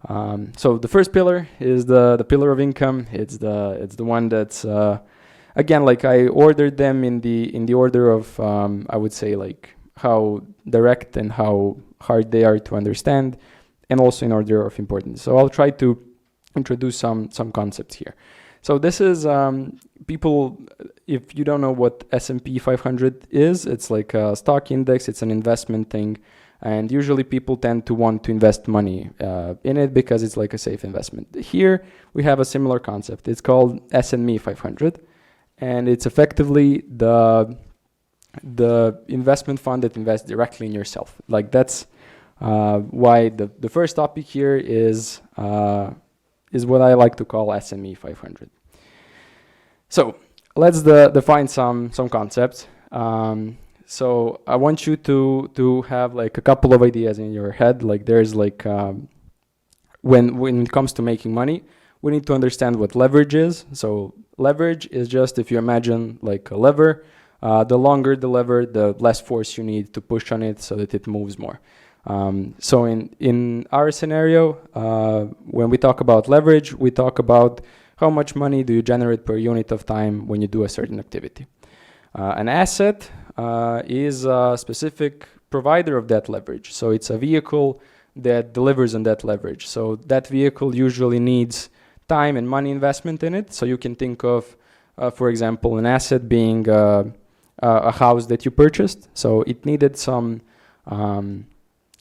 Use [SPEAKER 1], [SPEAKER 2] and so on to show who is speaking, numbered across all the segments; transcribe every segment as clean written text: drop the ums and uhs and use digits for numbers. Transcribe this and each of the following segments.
[SPEAKER 1] So the first pillar is the pillar of income. It's the one that's again, like I ordered them in the order of I would say like how direct and how hard they are to understand, and also in order of importance. So I'll try to introduce some concepts here. So this is people. If you don't know what S&P 500 is, it's like a stock index. It's an investment thing, and usually people tend to want to invest money in it because it's like a safe investment. Here we have a similar concept. It's called S&Me500, and it's effectively the investment fund that invests directly in yourself. Like that's why the first topic here is what I like to call S&Me500. So let's define some concepts. So I want you to have like a couple of ideas in your head. Like there's like when it comes to making money, we need to understand what leverage is. So leverage is just, if you imagine like a lever, the longer the lever, the less force you need to push on it so that it moves more. So in our scenario, when we talk about leverage, we talk about how much money do you generate per unit of time when you do a certain activity. An asset is a specific provider of that leverage. So it's a vehicle that delivers on that leverage. So that vehicle usually needs time and money investment in it. So you can think of, for example, an asset being a house that you purchased. So it needed some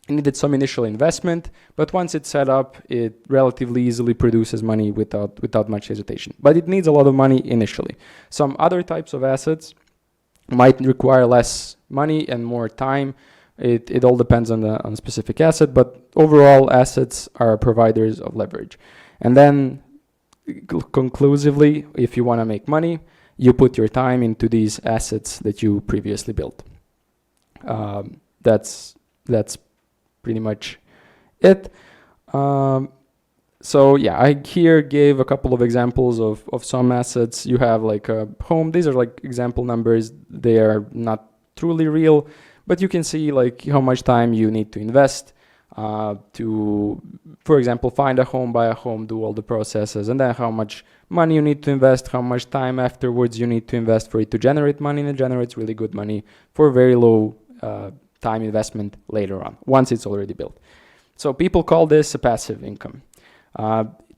[SPEAKER 1] initial investment, but once it's set up, it relatively easily produces money without much hesitation. But it needs a lot of money initially. Some other types of assets might require less money and more time. It all depends on the specific asset, but overall assets are providers of leverage. And then conclusively, if you want to make money, you put your time into these assets that you previously built. That's pretty much it. So yeah, I here gave a couple of examples of some assets. You have like a home. These are like example numbers. They are not truly real, but you can see like how much time you need to invest to, for example, find a home, buy a home, do all the processes, and then how much money you need to invest, how much time afterwards you need to invest for it to generate money, and it generates really good money for very low time investment later on, once it's already built. So people call this a passive income.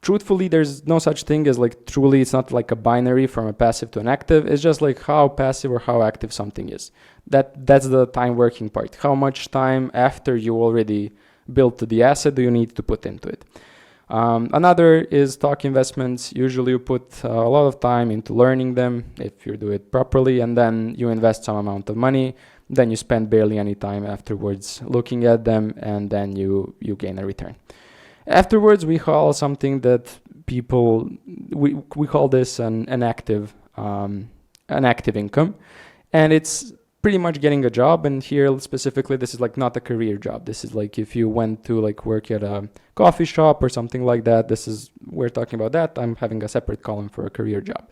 [SPEAKER 1] Truthfully, there's no such thing as like truly, it's not like a binary from a passive to an active. It's just like how passive or how active something is. That's the time working part. How much time after you already built the asset do you need to put into it? Another is stock investments. Usually you put a lot of time into learning them if you do it properly, and then you invest some amount of money. Then you spend barely any time afterwards looking at them, and then you gain a return. Afterwards, we call something that people, we call this an active income, and it's pretty much getting a job. And here specifically, this is like not a career job. This is like if you went to like work at a coffee shop or something like that. We're talking about that. I'm having a separate column for a career job.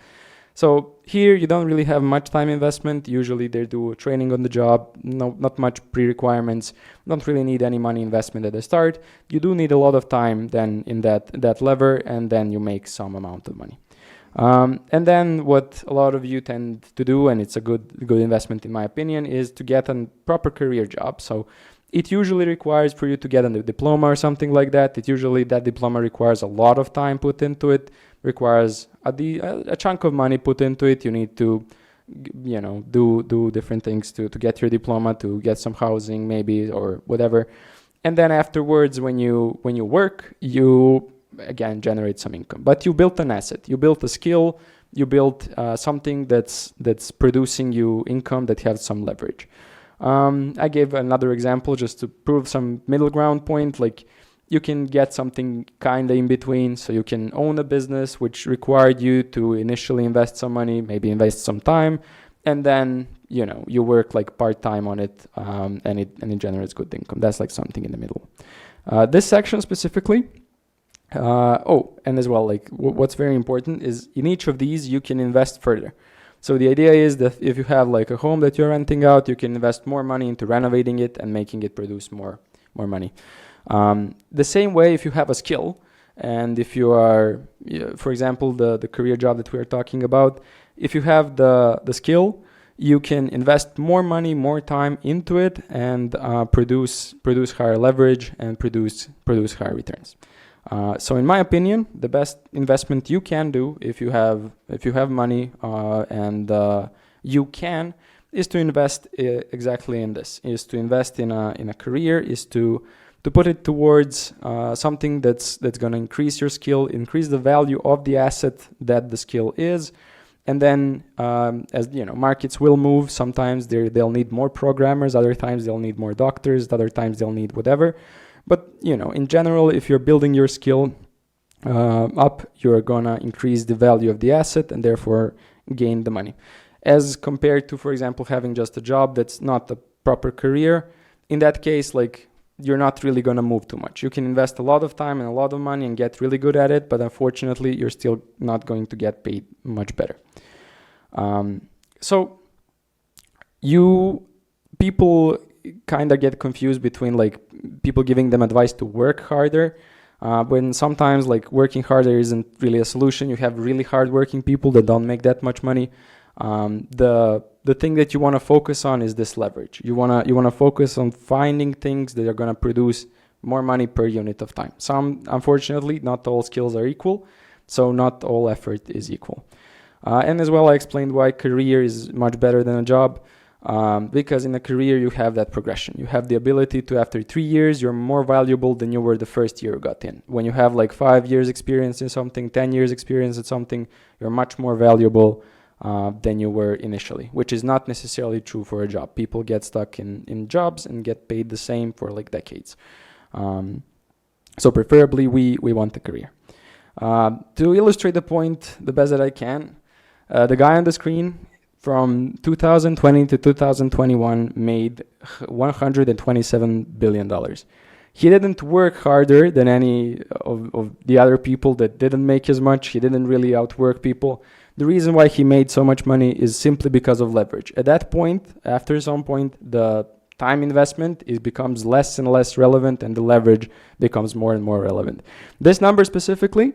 [SPEAKER 1] So here you don't really have much time investment. Usually they do training on the job, not much pre-requirements, don't really need any money investment at the start. You do need a lot of time then in that lever, and then you make some amount of money. And then what a lot of you tend to do, and it's a good investment in my opinion, is to get a proper career job. So it usually requires for you to get a diploma or something like that. That diploma requires a lot of time put into it, requires a chunk of money put into it. You need to, do different things to get your diploma, to get some housing maybe or whatever. And then afterwards, when you work, you again generate some income. But you built an asset, you built a skill, you built something that's producing you income that has some leverage. I gave another example just to prove some middle ground point. Like you can get something kind of in between. So you can own a business which required you to initially invest some money, maybe invest some time, and then you work like part-time on it, and it generates good income. That's like something in the middle. This section specifically, and as well, like what's very important is in each of these you can invest further. So the idea is that if you have like a home that you're renting out, you can invest more money into renovating it and making it produce more money. The same way, if you have a skill, and if you are, for example, the career job that we are talking about, if you have the skill, you can invest more money, more time into it, and produce higher leverage and produce higher returns. So in my opinion, the best investment you can do if you have money and you can, is to invest exactly in this, is to invest in a career, is to put it towards something that's going to increase your skill, increase the value of the asset that the skill is. And then, as you know, markets will move. Sometimes they'll need more programmers. Other times they'll need more doctors. Other times they'll need whatever. But in general, if you're building your skill up, you're gonna increase the value of the asset and therefore gain the money. As compared to, for example, having just a job that's not a proper career. In that case, you're not really gonna move too much. You can invest a lot of time and a lot of money and get really good at it, but unfortunately, you're still not going to get paid much better. So people kind of get confused between people giving them advice to work harder, when sometimes working harder isn't really a solution. You have really hard-working people that don't make that much money. The thing that you want to focus on is this leverage. You want to focus on finding things that are going to produce more money per unit of time. Unfortunately, not all skills are equal, so not all effort is equal. And as well, I explained why career is much better than a job, because in a career you have that progression. You have the ability to, after 3 years, you're more valuable than you were the first year you got in. When you have 5 years experience in something, 10 years experience in something, you're much more valuable than you were initially, which is not necessarily true for a job. People get stuck in jobs and get paid the same for decades. So preferably we want a career. To illustrate the point the best that I can, the guy on the screen from 2020 to 2021 made $127 billion. He didn't work harder than any of the other people that didn't make as much. He didn't really outwork people. The reason why he made so much money is simply because of leverage. At that point, after some point, the time investment becomes less and less relevant, and the leverage becomes more and more relevant. This number specifically,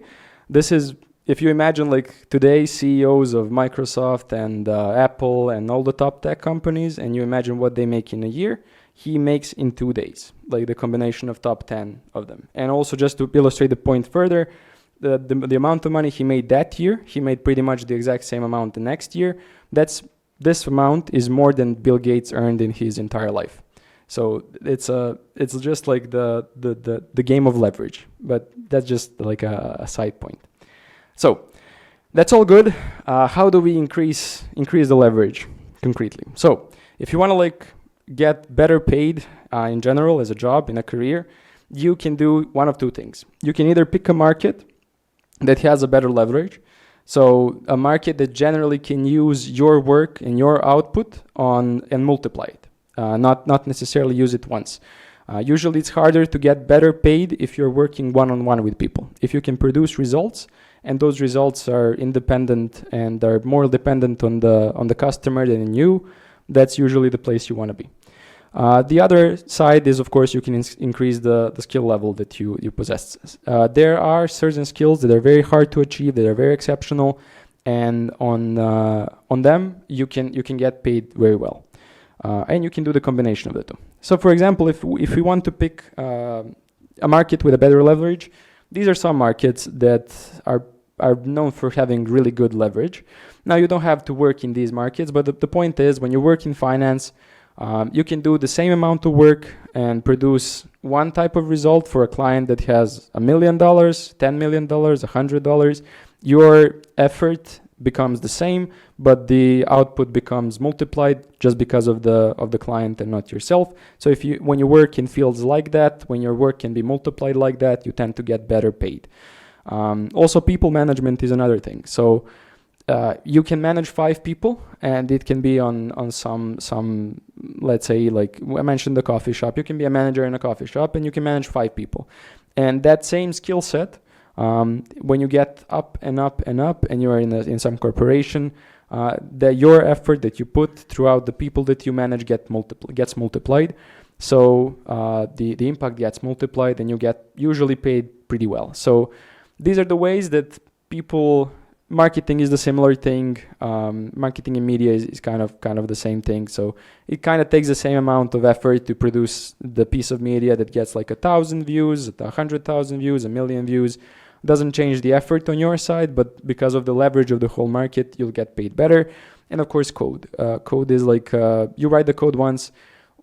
[SPEAKER 1] this is, if you imagine today CEOs of Microsoft and Apple and all the top tech companies, and you imagine what they make in a year, he makes in 2 days, the combination of top 10 of them. And also, just to illustrate the point further, the amount of money he made that year, he made pretty much the exact same amount the next year. This amount is more than Bill Gates earned in his entire life. So it's just the game of leverage, but that's just a side point. So that's all good. How do we increase the leverage concretely? So if you want to get better paid in general as a job, in a career, you can do one of two things. You can either pick a market that has a better leverage, so a market that generally can use your work and your output and multiply it, not necessarily use it once. Usually it's harder to get better paid if you're working one-on-one with people. If you can produce results, and those results are independent and are more dependent on the customer than in you, that's usually the place you want to be. The other side is, of course, you can increase the skill level that you possess. There are certain skills that are very hard to achieve, that are very exceptional, and on them you can get paid very well, and you can do the combination of the two. So, for example, if we want to pick a market with a better leverage, these are some markets that are known for having really good leverage. Now, you don't have to work in these markets, but the point is, when you work in finance, you can do the same amount of work and produce one type of result for a client that has $1 million, $10 million, $100. Your effort becomes the same, but the output becomes multiplied just because of the client and not yourself. So when you work in fields like that, when your work can be multiplied like that, you tend to get better paid. Also, people management is another thing. So you can manage 5 people, and it can be on some, let's say, I mentioned the coffee shop. You can be a manager in a coffee shop, and you can manage 5 people. And that same skill set, when you get up and up and up, and you are in some corporation, that your effort that you put throughout the people that you manage gets multiplied. So the impact gets multiplied, and you get usually paid pretty well. So these are the ways that people. Marketing is the similar thing. Marketing in media is kind of the same thing. So it kind of takes the same amount of effort to produce the piece of media that gets like 1,000 views, 100,000 views, 1,000,000 views. Doesn't change the effort on your side, but because of the leverage of the whole market, you'll get paid better. And of course, code. Code is like you write the code once.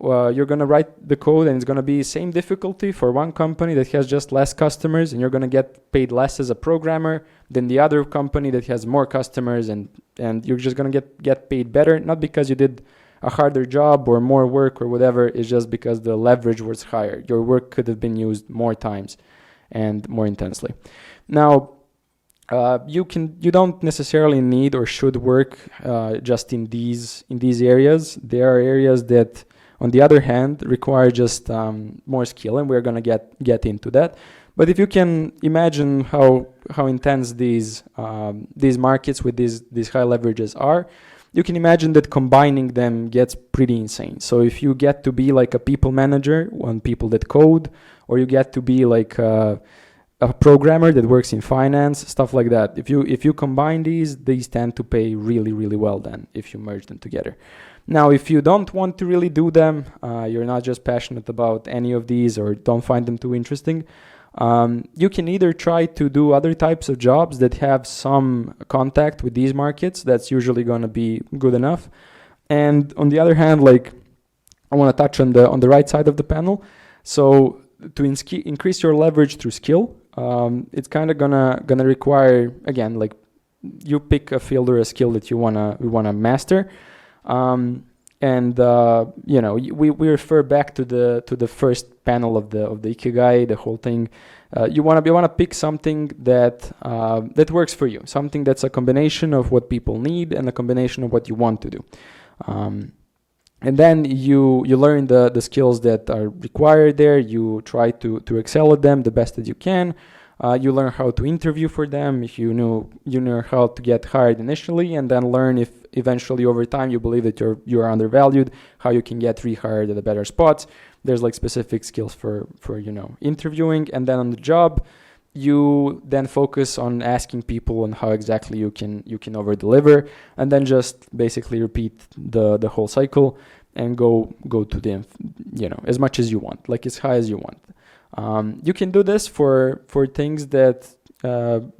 [SPEAKER 1] You're going to write the code, and it's going to be same difficulty for one company that has just less customers, and you're going to get paid less as a programmer than the other company that has more customers, and you're just going to get paid better, not because you did a harder job or more work or whatever. It's just because the leverage was higher. Your work could have been used more times and more intensely. Now, you don't necessarily need or should work just in these areas. There are areas that, on the other hand, require just more skill, and we're gonna get into that. But if you can imagine how intense these markets with these high leverages are, you can imagine that combining them gets pretty insane. So if you get to be like a people manager on people that code, or you get to be like a programmer that works in finance, stuff like that. If you combine these tend to pay really, really well then if you merge them together. Now, if you don't want to really do them, you're not just passionate about any of these or don't find them too interesting, you can either try to do other types of jobs that have some contact with these markets. That's usually going to be good enough. And on the other hand, like I want to touch on the right side of the panel. So to increase your leverage through skill, it's kind of gonna require, again, like you pick a field or a skill that you wanna master. We refer back to the first panel of the Ikigai, the whole thing. You wanna pick something that works for you, something that's a combination of what people need and a combination of what you want to do. And then you learn the skills that are required there. You try to excel at them the best that you can. You learn how to interview for them. If you know how to get hired initially, and then learn if eventually over time you believe that you are undervalued, how you can get rehired at a better spots. There's like specific skills for interviewing, and then on the job, you then focus on asking people on how exactly you can over deliver, and then just basically repeat the whole cycle and go to the as much as you want, like as high as you want. You can do this for things that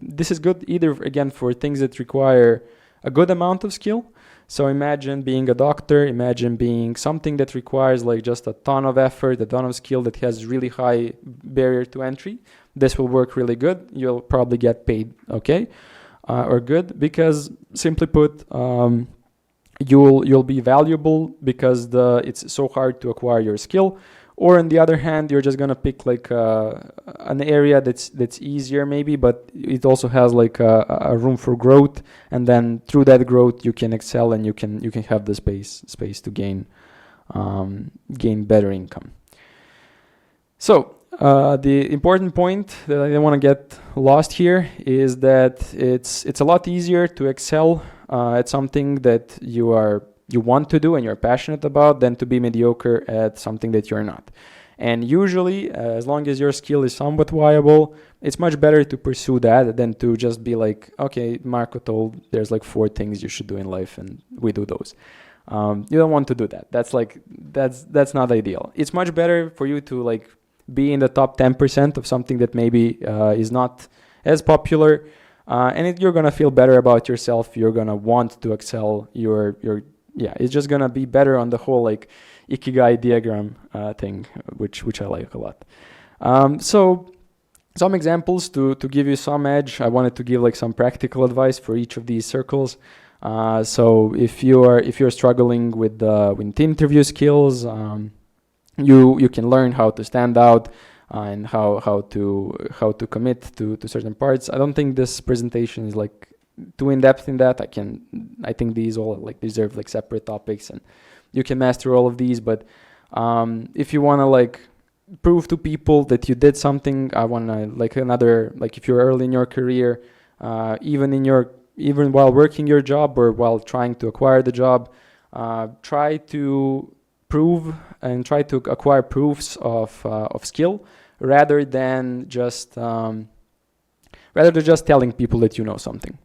[SPEAKER 1] this is good either, again, for things that require a good amount of skill. So imagine being a doctor, imagine being something that requires like just a ton of effort, a ton of skill, that has really high barrier to entry. This will work really good. You'll probably get paid okay or good, because simply put, you'll be valuable because it's so hard to acquire your skill. Or on the other hand, you're just gonna pick like an area that's easier maybe, but it also has like a room for growth, and then through that growth you can excel, and you can have the space to gain better income. So the important point that I don't want to get lost here is that it's a lot easier to excel at something that you want to do and you're passionate about than to be mediocre at something that you're not. And usually, as long as your skill is somewhat viable, it's much better to pursue that than to just be like, okay, Marco told there's like 4 things you should do in life and we do those. You don't want to do that. That's not ideal. It's much better for you to like be in the top 10% of something that maybe is not as popular, and you're gonna feel better about yourself. You're gonna want to excel. It's just gonna be better on the whole like Ikigai diagram thing, which I like a lot. So some examples to give you some edge. I wanted to give like some practical advice for each of these circles. So if you're struggling with interview skills, you can learn how to stand out and how to commit to certain parts. I don't think this presentation is like too in depth in that. I think these all like deserve like separate topics, and you can master all of these. But if you want to like prove to people that you did something, I want to like if you're early in your career, even while working your job or while trying to acquire the job, try to prove and try to acquire proofs of skill rather than just telling people that you know something,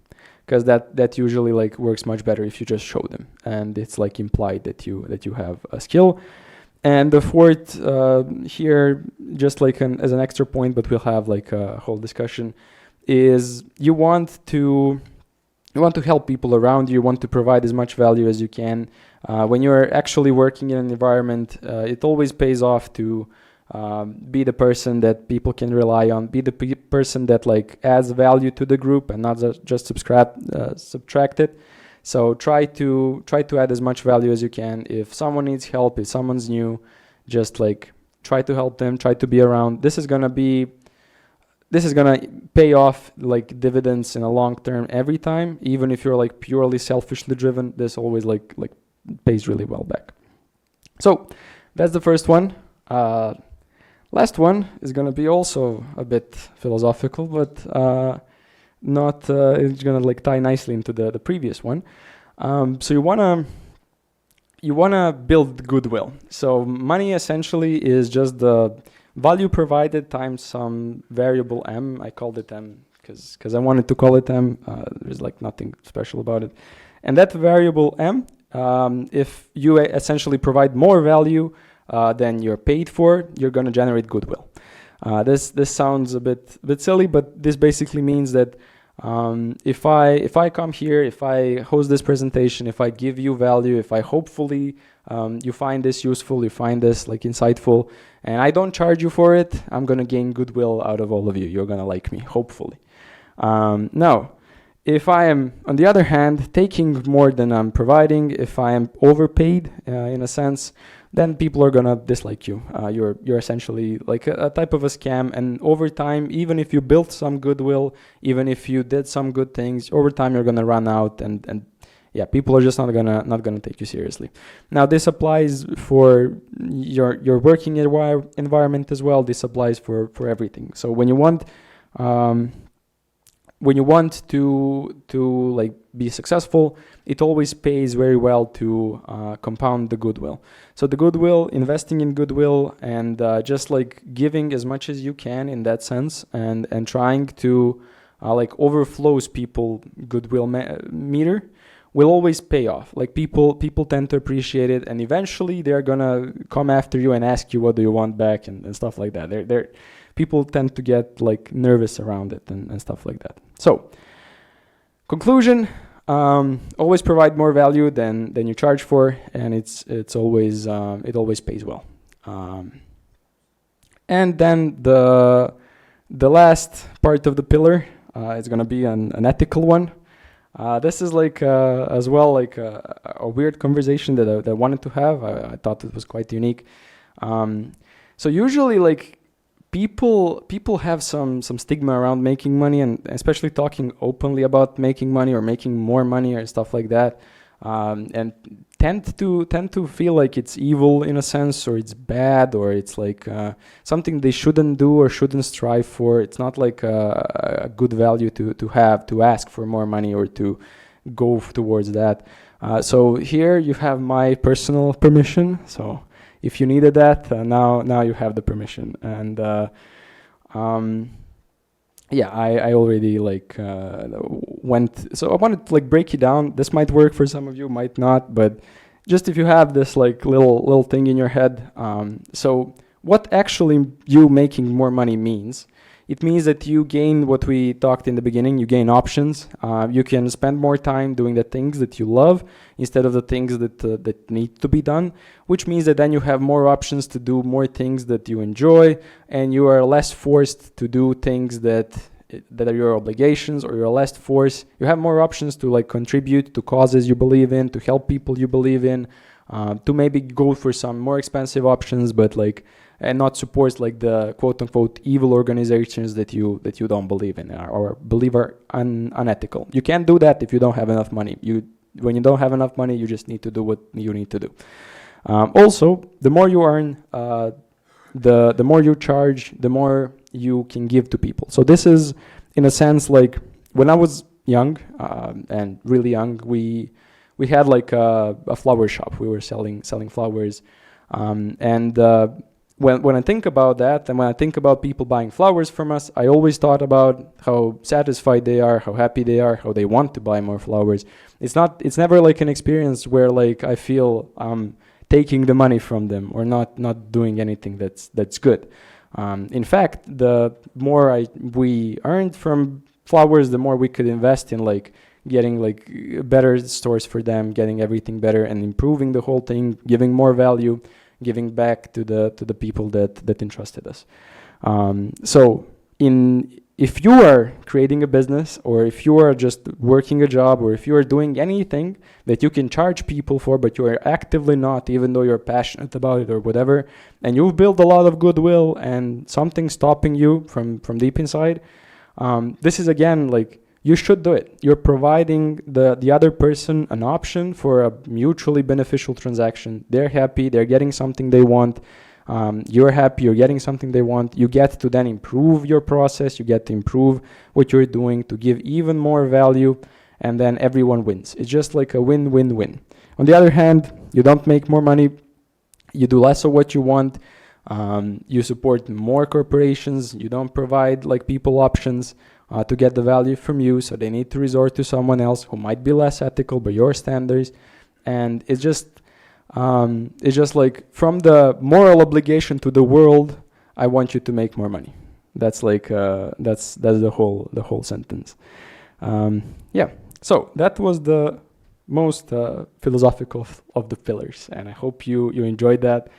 [SPEAKER 1] because that usually like works much better if you just show them and it's like implied that you have a skill. And the fourth here, just like as an extra point, but we'll have like a whole discussion, is you want to help people around you. You want to provide as much value as you can. When you're actually working in an environment, it always pays off to be the person that people can rely on, be the person that like adds value to the group and not just subtract it. So try to add as much value as you can. If someone needs help, if someone's new, just like try to help them, try to be around. This is gonna pay off like dividends in a long term every time. Even if you're like purely selfishly driven, this always like pays really well back. So that's the first one. Last one is gonna be also a bit philosophical, but not it's gonna like tie nicely into the previous one. So you wanna build goodwill. So money essentially is just the value provided times some variable m. I called it m because I wanted to call it m. There's like nothing special about it. And that variable m, if you essentially provide more value than you're paid for, you're gonna generate goodwill. This sounds a bit silly, but this basically means that if I come here, if I host this presentation, if I give you value, if I hopefully you find this useful, you find this like insightful, and I don't charge you for it, I'm gonna gain goodwill out of all of you. You're gonna like me, hopefully. Now, if I am, on the other hand, taking more than I'm providing, if I am overpaid in a sense, then people are gonna dislike you. You're essentially like a type of a scam, and over time, even if you built some goodwill, even if you did some good things, over time you're gonna run out, and yeah, people are just not gonna take you seriously. Now this applies for your working environment as well. This applies for everything. So when you want to like be successful, it always pays very well to compound the goodwill. So the goodwill, investing in goodwill, and just like giving as much as you can in that sense, and trying to like overflows people goodwill meter will always pay off. Like people tend to appreciate it, and eventually they're gonna come after you and ask you what do you want back and stuff like that. People tend to get like nervous around it and stuff like that. So conclusion, always provide more value than you charge for, and it's always it always pays well. And then the last part of the pillar is going to be an ethical one. This is like as well like a weird conversation that I wanted to have. I thought it was quite unique. So usually like people have some stigma around making money, and especially talking openly about making money or making more money or stuff like that, and tend to feel like it's evil in a sense, or it's bad, or it's like something they shouldn't do or shouldn't strive for. It's not like a good value to ask for more money or to go towards that. So here you have my personal permission. So if you needed that, now you have the permission. And yeah, I already like went. So I wanted to like break it down. This might work for some of you, might not, but just if you have this like little thing in your head. So what actually you making more money means? It means that you gain what we talked in the beginning. You gain options. You can spend more time doing the things that you love instead of the things that need to be done, which means that then you have more options to do more things that you enjoy, and you are less forced to do things that are your obligations, or you're less forced. You have more options to like contribute to causes you believe in, to help people you believe in, to maybe go for some more expensive options, but like, and not support like the quote unquote evil organizations that you don't believe in or believe are unethical. You can't do that if you don't have enough money. When you don't have enough money, you just need to do what you need to do. Also, the more you earn, the more you charge, the more you can give to people. So this is, in a sense, like when I was young and really young, we had like a flower shop. We were selling flowers. When I think about that, and when I think about people buying flowers from us, I always thought about how satisfied they are, how happy they are, how they want to buy more flowers. It's never like an experience where like I feel taking the money from them or not doing anything that's good. In fact, the more we earned from flowers, the more we could invest in like getting like better stores for them, getting everything better and improving the whole thing, giving more value, giving back to the people that entrusted us. So if you are creating a business, or if you are just working a job, or if you are doing anything that you can charge people for, but you are actively not, even though you're passionate about it or whatever, and you've built a lot of goodwill and something stopping you from deep inside, this is again like, you should do it. You're providing the other person an option for a mutually beneficial transaction. They're happy, they're getting something they want. You're happy, you're getting something they want. You get to then improve your process, you get to improve what you're doing to give even more value, and then everyone wins. It's just like a win-win-win. On the other hand, you don't make more money, you do less of what you want, you support more corporations, you don't provide like people options to get the value from you, so they need to resort to someone else who might be less ethical by your standards. And it's just like, from the moral obligation to the world, I want you to make more money. That's like that's the whole sentence. Yeah. So that was the most philosophical of the pillars, and I hope you enjoyed that.